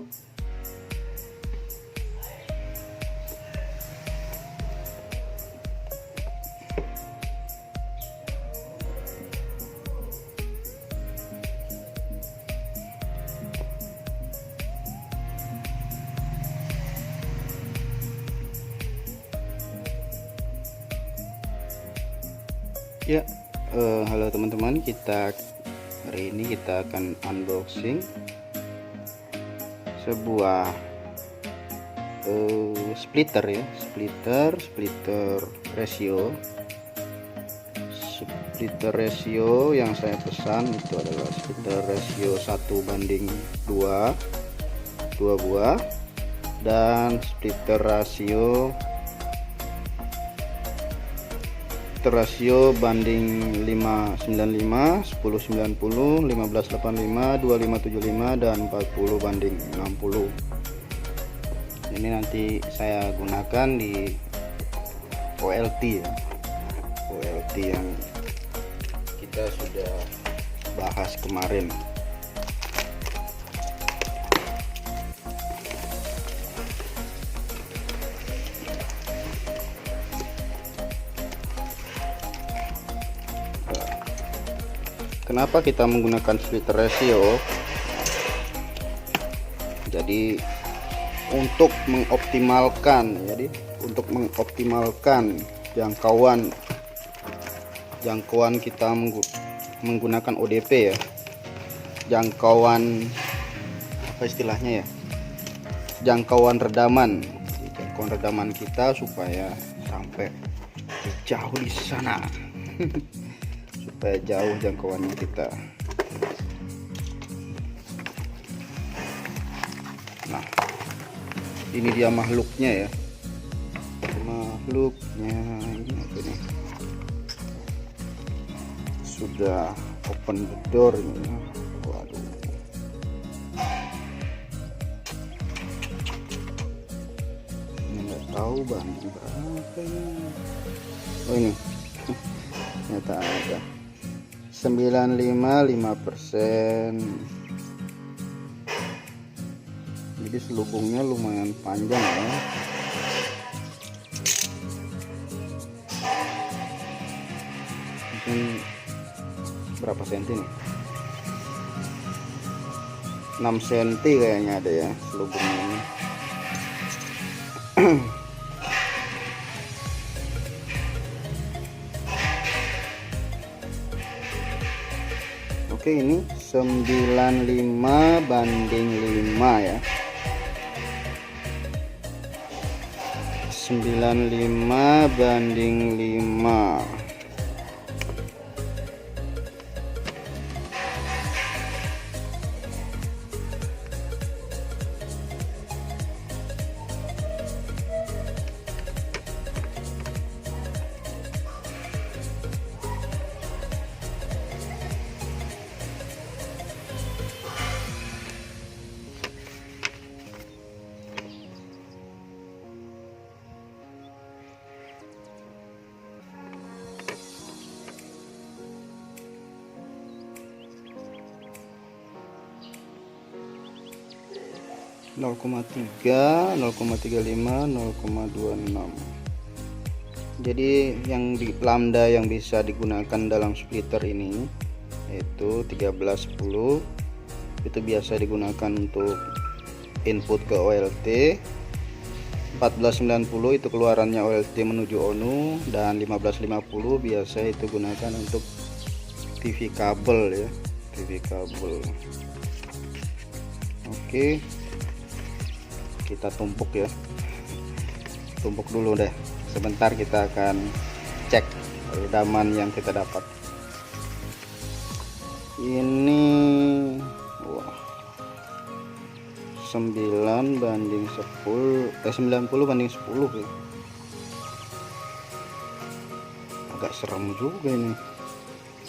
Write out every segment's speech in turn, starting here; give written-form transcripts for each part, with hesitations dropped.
Ya, halo teman-teman, hari ini kita akan unboxing sebuah splitter ya, splitter ratio yang saya pesan itu adalah splitter ratio 1:2 buah, dan splitter rasio banding 595, 1090, 1585, 2575, dan 40:60. Ini nanti saya gunakan di OLT ya, OLT yang kita sudah bahas kemarin. Kenapa kita menggunakan splitter ratio? Jadi untuk mengoptimalkan jangkauan kita menggunakan ODP ya, jangkauan apa istilahnya ya, jangkauan redaman kita supaya sampai jauh di sana. Supaya jauh jangkauannya kita. Nah, ini dia makhluknya ya, ini apa nih, sudah open the door ini. Waduh, ini nggak tahu banding berapa ini. Oh ini ternyata ada 955%. Jadi selubungnya lumayan panjang ya. Mungkin berapa senti nih? 6 senti kayaknya ada ya selubungnya ini. Oke, ini 95:5 ya, 95:5. Nol koma 3, 0,35, 0,26. Jadi yang di lambda yang bisa digunakan dalam splitter ini yaitu 1310, itu biasa digunakan untuk input ke OLT. 1490 itu keluarannya OLT menuju ONU, dan 1550 biasa itu gunakan untuk TV kabel ya, TV kabel. Oke, kita tumpuk ya, tumpuk dulu deh, sebentar kita akan cek redaman yang kita dapat. Ini wah, 90:10 ya. Agak serem juga ini,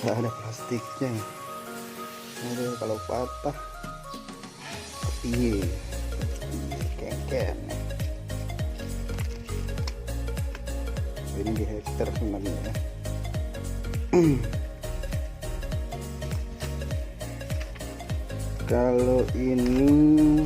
nggak ada plastiknya. Aduh, kalau patah iya keken. Ini di hektar sebenarnya ya. Kalau ini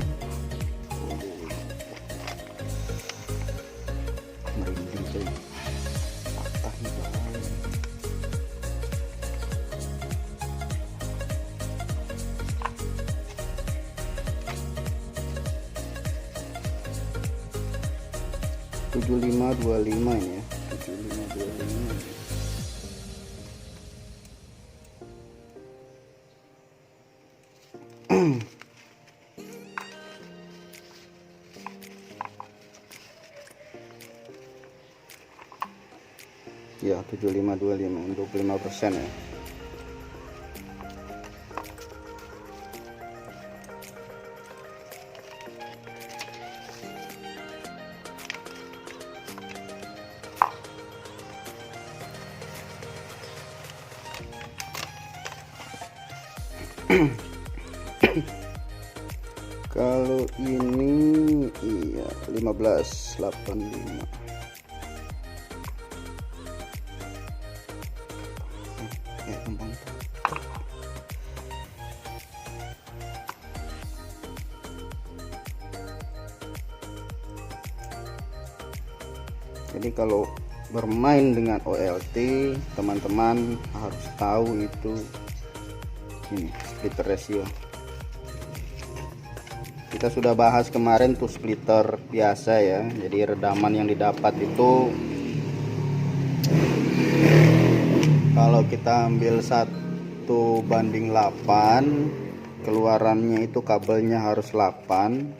7525 ini ya, 7525. Ya 7525 untuk 5% ya. Kalau ini iya 1585. Jadi kalau bermain dengan OLT, teman-teman harus tahu itu ini splitter ratio. Kita sudah bahas kemarin tuh splitter biasa ya. Jadi redaman yang didapat itu kalau kita ambil 1:8, keluarannya itu kabelnya harus 8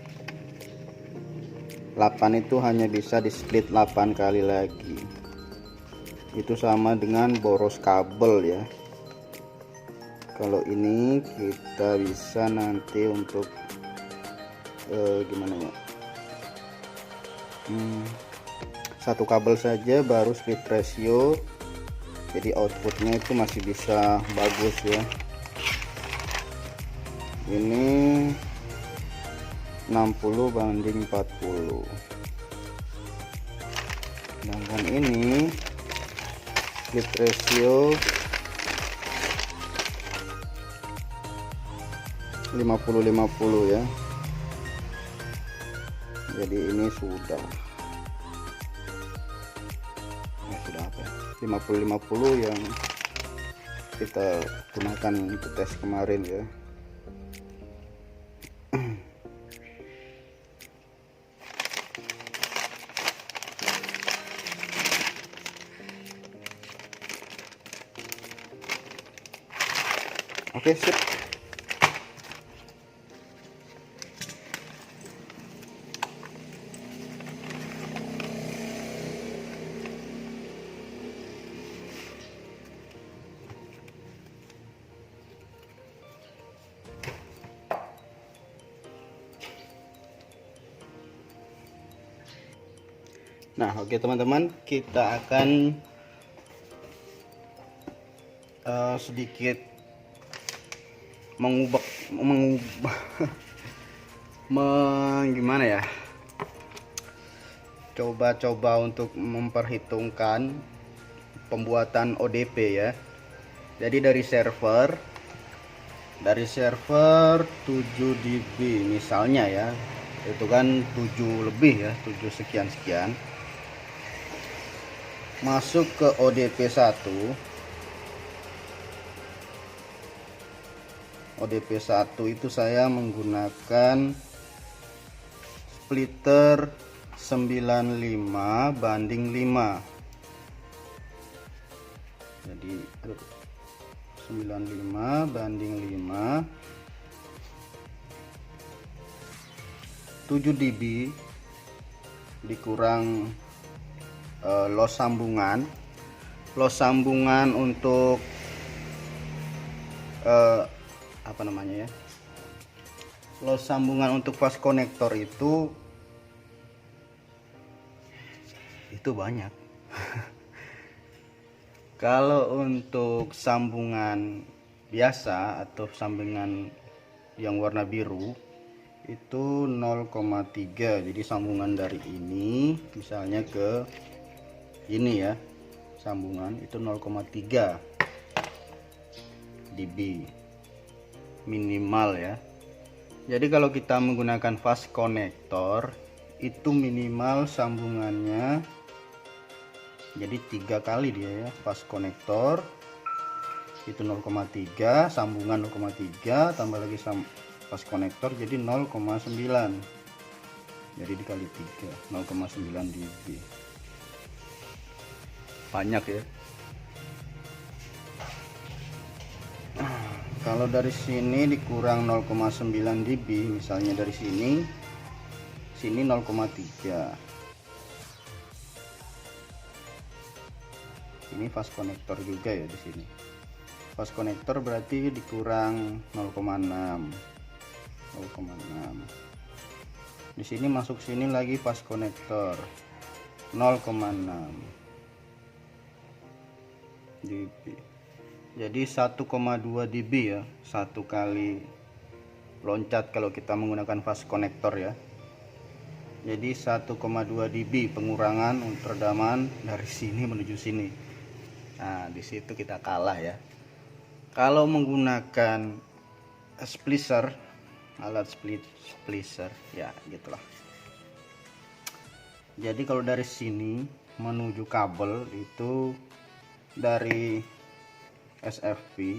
itu hanya bisa di split 8 kali lagi. Itu sama dengan boros kabel ya. Kalau ini kita bisa nanti untuk gimana ya, satu kabel saja baru split ratio, jadi outputnya itu masih bisa bagus ya. Ini 60:40, sedangkan ini split ratio 50:50 ya. Jadi ini sudah apa ya, 50:50 yang kita gunakan untuk tes kemarin ya. Oke, sip. Nah, oke teman-teman, kita akan sedikit mengubah gimana ya, coba-coba untuk memperhitungkan pembuatan ODP ya. Jadi dari server 7 dB misalnya ya, itu kan 7 lebih ya, 7 sekian masuk ke ODP 1 itu saya menggunakan splitter 95/5. Jadi 95/5, 7 dB dikurang loss sambungan untuk apa namanya ya, loss sambungan untuk fast connector itu banyak. Kalau untuk sambungan biasa atau sambungan yang warna biru itu 0,3. jadi sambungan dari ini misalnya ke ini ya, sambungan itu 0,3 dB minimal ya. Jadi kalau kita menggunakan fast connector itu minimal sambungannya jadi 3 kali dia ya. Fast connector itu 0,3, sambungan 0,3 tambah lagi fast connector jadi 0,9. jadi dikali 3 0,9 dB, banyak ya. Kalau dari sini dikurang 0,9 dB, misalnya dari sini 0,3, ini fast connector juga ya. Di sini fast connector berarti dikurang 0,6. Di sini masuk sini lagi fast connector 0,6 dB, jadi 1,2 dB ya, satu kali loncat kalau kita menggunakan fast connector ya. Jadi 1,2 dB pengurangan untuk redaman dari sini menuju sini. Nah, di situ kita kalah ya. Kalau menggunakan splicer, alat splicer ya gitulah. Jadi kalau dari sini menuju kabel itu dari SFP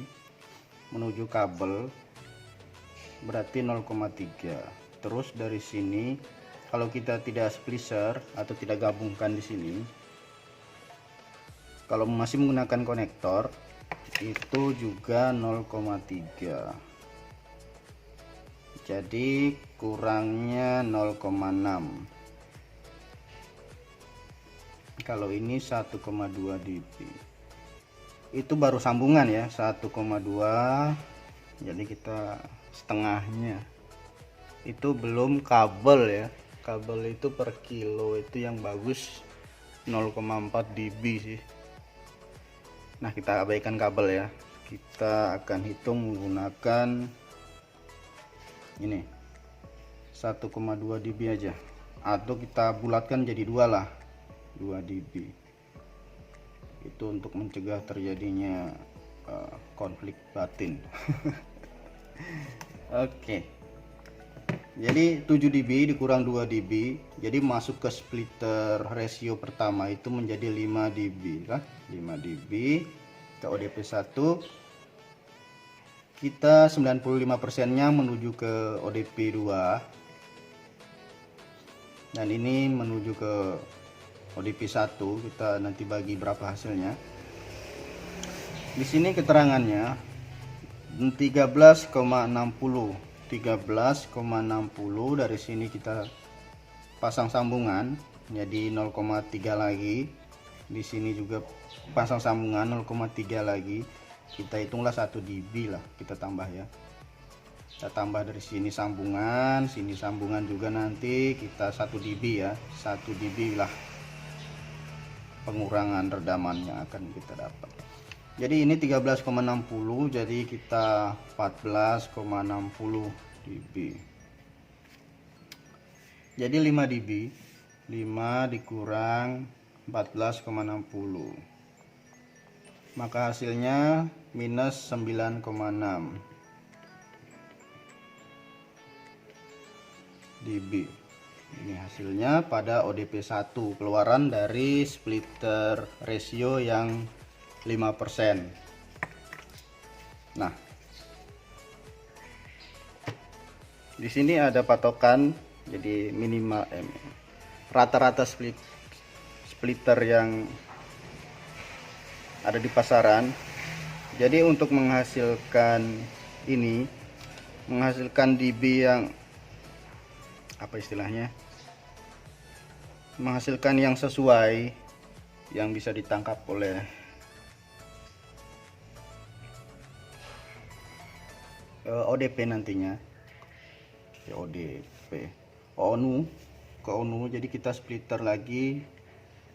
menuju kabel berarti 0,3. Terus dari sini kalau kita tidak splicer atau tidak gabungkan di sini, kalau masih menggunakan konektor itu juga 0,3. Jadi kurangnya 0,6. Kalau ini 1,2 dB. Itu baru sambungan ya, 1,2. Jadi kita setengahnya. Itu belum kabel ya. Kabel itu per kilo itu yang bagus 0,4 dB sih. Nah, kita abaikan kabel ya. Kita akan hitung menggunakan ini 1,2 dB aja, atau kita bulatkan jadi 2 lah, 2 dB. Itu untuk mencegah terjadinya konflik batin. Oke. Jadi 7 dB dikurang 2 dB, jadi masuk ke splitter ratio pertama itu menjadi 5 dB lah. 5 dB ke ODP 1. Kita 95%-nya menuju ke ODP 2. Dan ini menuju ke ODP 1. Kita nanti bagi berapa hasilnya. Di sini keterangannya 13,60. 13,60 dari sini kita pasang sambungan jadi 0,3 lagi. Di sini juga pasang sambungan 0,3 lagi. Kita hitunglah 1 dB lah, kita tambah ya. Kita tambah dari sini sambungan juga nanti kita 1 dB ya. 1 dB lah pengurangan redaman yang akan kita dapat. Jadi ini 13,60, jadi kita 14,60 dB. Jadi 5 dB, 5 dikurang 14,60, maka hasilnya minus 9,6 dB. Ini hasilnya pada ODP 1, keluaran dari splitter ratio yang 5%. Nah, di sini ada patokan, jadi minimal rata-rata splitter yang ada di pasaran. Jadi untuk menghasilkan ini, menghasilkan dB yang apa istilahnya, menghasilkan yang sesuai, yang bisa ditangkap oleh ODP nantinya ya, ODP ONU ke ONU. Jadi kita splitter lagi,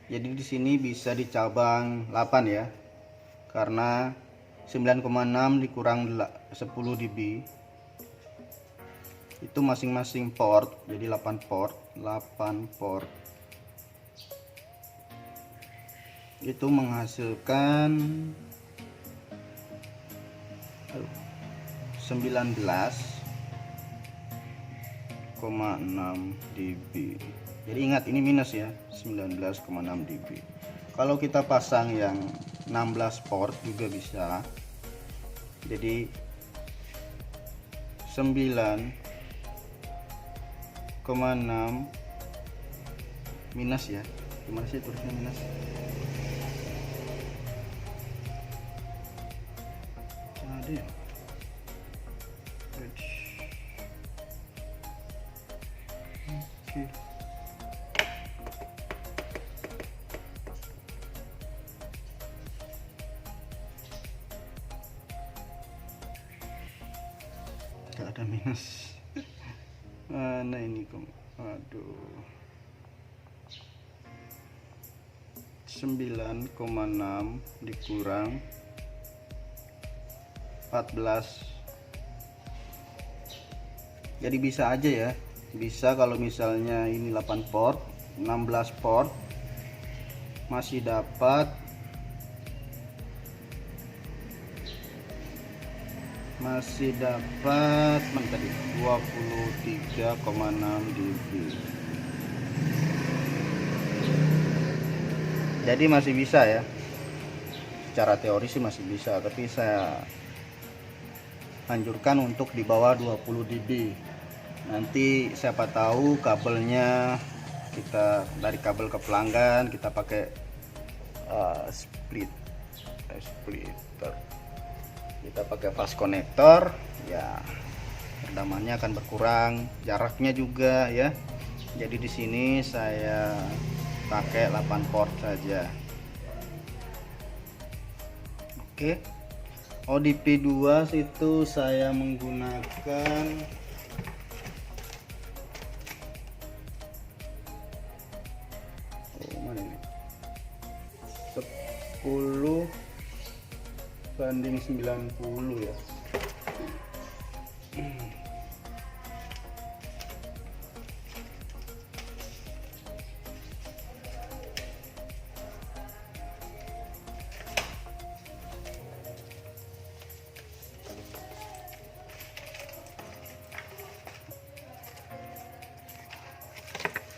jadi di sini bisa di cabang 8 ya, karena 9,6 dikurang 10 dB itu masing-masing port, jadi 8 port itu menghasilkan 19,6 dB. Jadi ingat ini minus ya, 19,6 dB. Kalau kita pasang yang 16 port juga bisa. Jadi 9,6 minus ya. Gimana sih tulisnya minus? Ada ya? Oke. Gak ada minus. Mana ini kok? Aduh. 9,6 dikurang 14. Jadi bisa aja ya. Bisa kalau misalnya ini 8 port, 16 port masih dapat mana tadi 23,6 dB. Jadi masih bisa ya, secara teori sih masih bisa, tapi saya anjurkan untuk di bawah 20 dB. Nanti siapa tahu kabelnya kita dari kabel ke pelanggan kita pakai splitter, kita pakai fast connector ya, redamannya akan berkurang, jaraknya juga ya. Jadi di sini saya pakai 8 port saja. Oke. ODP2 itu saya menggunakan mana ini? 10:90 ya.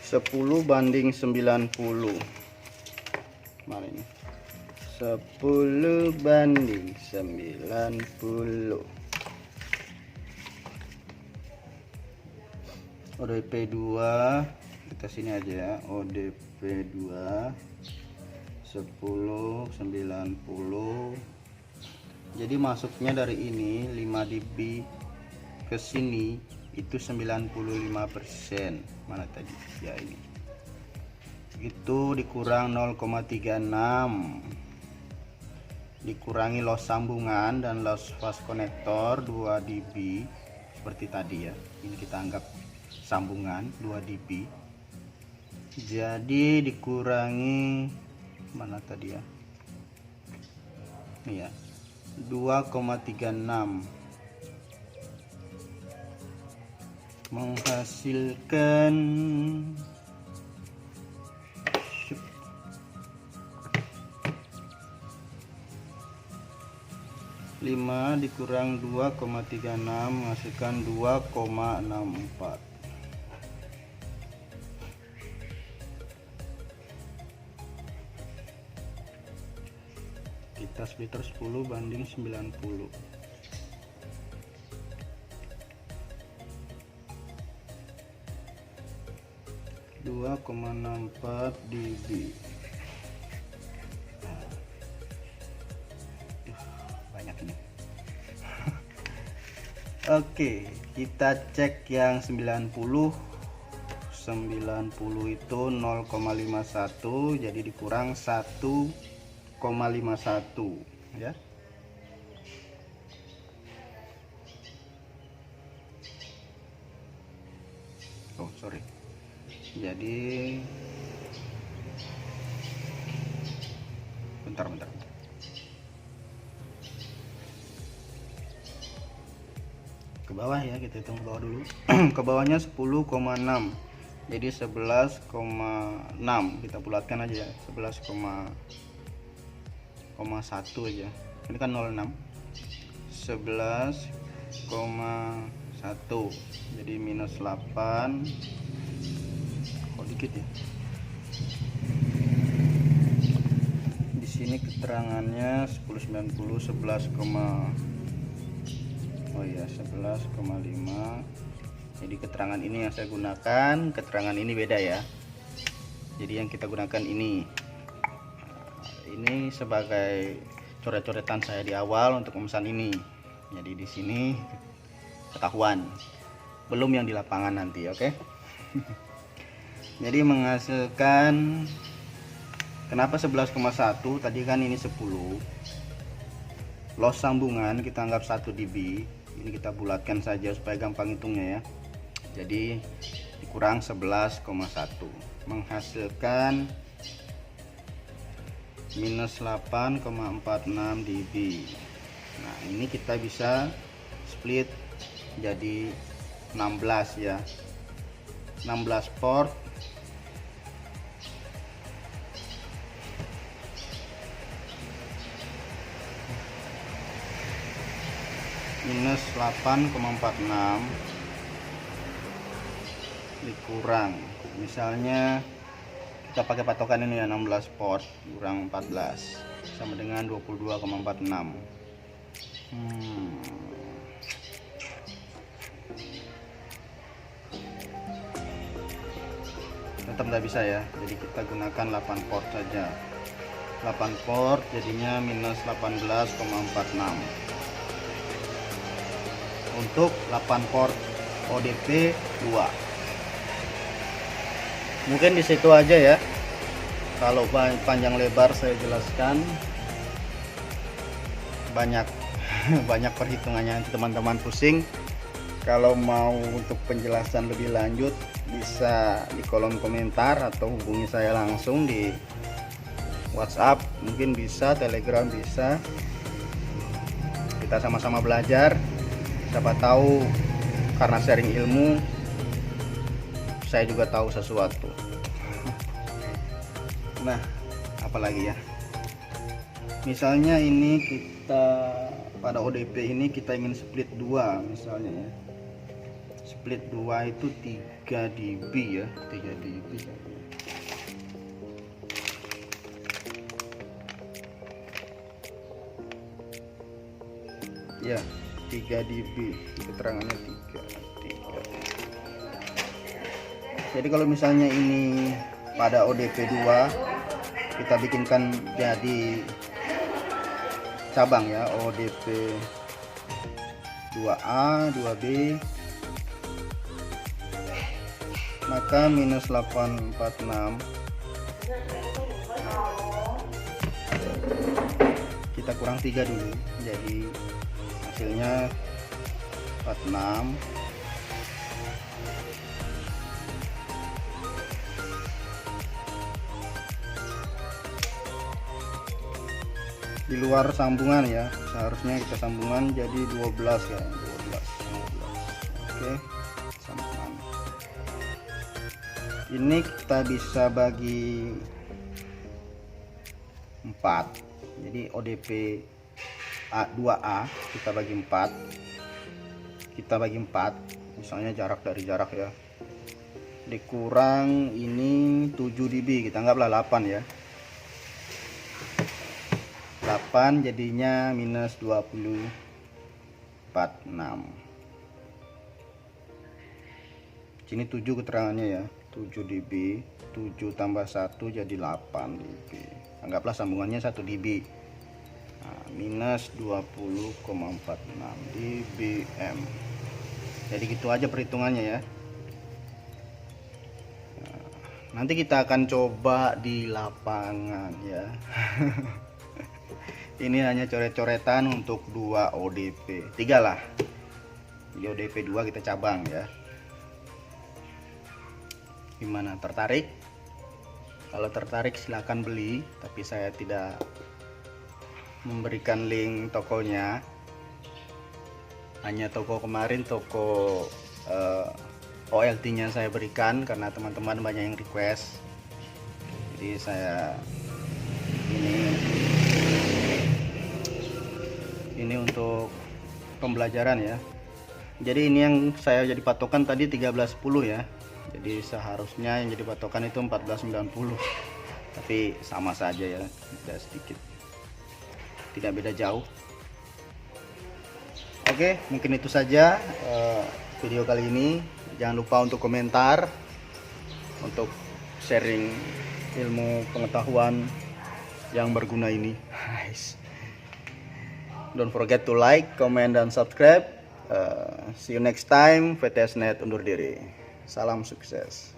Sepuluh banding 90. Mana ini? 10 banding 90. ODP2 kita sini aja ya. ODP2 10:90. Jadi masuknya dari ini 5 dB ke sini itu 95%. Mana tadi ya, ini itu dikurang 0,36, dikurangi loss sambungan dan loss fast connector 2 dB seperti tadi ya. Ini kita anggap sambungan 2 dB, jadi dikurangi mana tadi ya, ini ya 2,36 menghasilkan 5 dikurang 2,36 menghasilkan 2,64. Kita splitter 10 banding 90. Dua 2,64 dB. Banyak ini. Oke, kita cek yang 90 itu 0,51, jadi dikurang 1,51 ya. Oh sorry, jadi bentar ke bawah ya, kita hitung ke bawah dulu. Ke bawahnya 10,6, jadi 11,6 kita bulatkan aja ya, 11,1 aja, ini kan 06, 11,1 jadi minus 8. Kok dikit ya di sini keterangannya 1090 11, oh iya 11,5. Jadi keterangan ini yang saya gunakan, keterangan ini beda ya. Jadi yang kita gunakan ini sebagai coret-coretan saya di awal untuk memesan ini. Jadi di sini ketahuan, belum yang di lapangan nanti, oke? Jadi menghasilkan, kenapa 11,1? Tadi kan ini 10. Loss sambungan kita anggap 1 dB. Ini kita bulatkan saja supaya gampang hitungnya ya. Jadi dikurang 11,1 menghasilkan minus 8,46 dB. Nah ini kita bisa split jadi 16 ya, 16 port minus 8,46 dikurang, misalnya kita pakai patokan ini ya, 16 port kurang 14 sama dengan 22,46. Tetap tidak bisa ya, jadi kita gunakan 8 port saja. 8 port jadinya minus 18,46 untuk 8 port ODP 2. Mungkin di situ aja ya, kalau panjang lebar saya jelaskan, banyak banyak perhitungannya, teman-teman pusing. Kalau mau untuk penjelasan lebih lanjut bisa di kolom komentar atau hubungi saya langsung di WhatsApp, mungkin bisa, Telegram bisa. Kita sama-sama belajar, siapa tahu karena sharing ilmu saya juga tahu sesuatu. Nah, apalagi ya, misalnya ini kita pada ODP ini kita ingin split 2 misalnya ya. Split 2 itu 3 dB ya, 3 dB ya, 3 dB, keterangannya 3. Jadi kalau misalnya ini pada ODP 2 kita bikinkan jadi cabang ya, ODP 2A 2B, maka minus 846 kita kurang 3 dulu, jadi hasilnya 46 di luar sambungan ya, seharusnya kita sambungan jadi 12 ya, 12. Oke, sambungan ini kita bisa bagi 4, jadi ODP 2A kita bagi 4, misalnya jarak dari jarak ya, dikurang ini 7 dB, kita anggaplah 8 ya, 8 jadinya minus 20,46. Sini 7 keterangannya ya, 7 dB, 7 tambah 1 jadi 8 dB. Anggaplah sambungannya 1 dB. Nah, minus 20,46 dBm. Jadi gitu aja perhitungannya ya. Nah, nanti kita akan coba di lapangan ya. Ini hanya coret-coretan untuk 2 ODP, 3 lah. Di ODP 2 kita cabang ya. Gimana, tertarik? Kalau tertarik silahkan beli, tapi saya tidak memberikan link tokonya. Hanya toko kemarin, toko OLT nya saya berikan karena teman-teman banyak yang request. Jadi saya ini untuk pembelajaran ya. Jadi ini yang saya jadi patokan tadi 1310 ya. Jadi seharusnya yang jadi patokan itu 1490. Tapi sama saja ya, beda sedikit. Tidak beda jauh. Oke, mungkin itu saja video kali ini. Jangan lupa untuk komentar, untuk sharing ilmu pengetahuan yang berguna ini. Don't forget to like, comment, dan subscribe. See you next time. VTS.net undur diri. Salam sukses.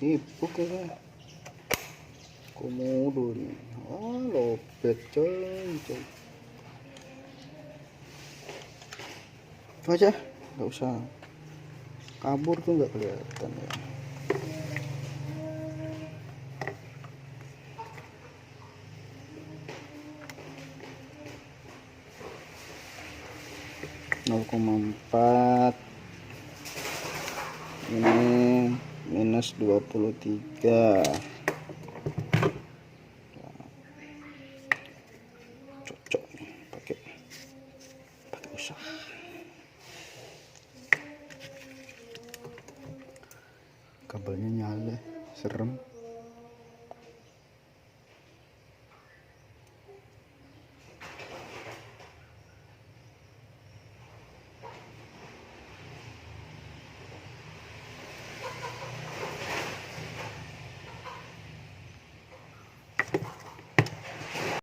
Sibuk ya komodo nih. Lopet coy. Apa aja nggak usah kabur tuh, nggak kelihatan ya. (0,4) ini -23. Cocok nih pakai usaha. Kabelnya nyala, serem.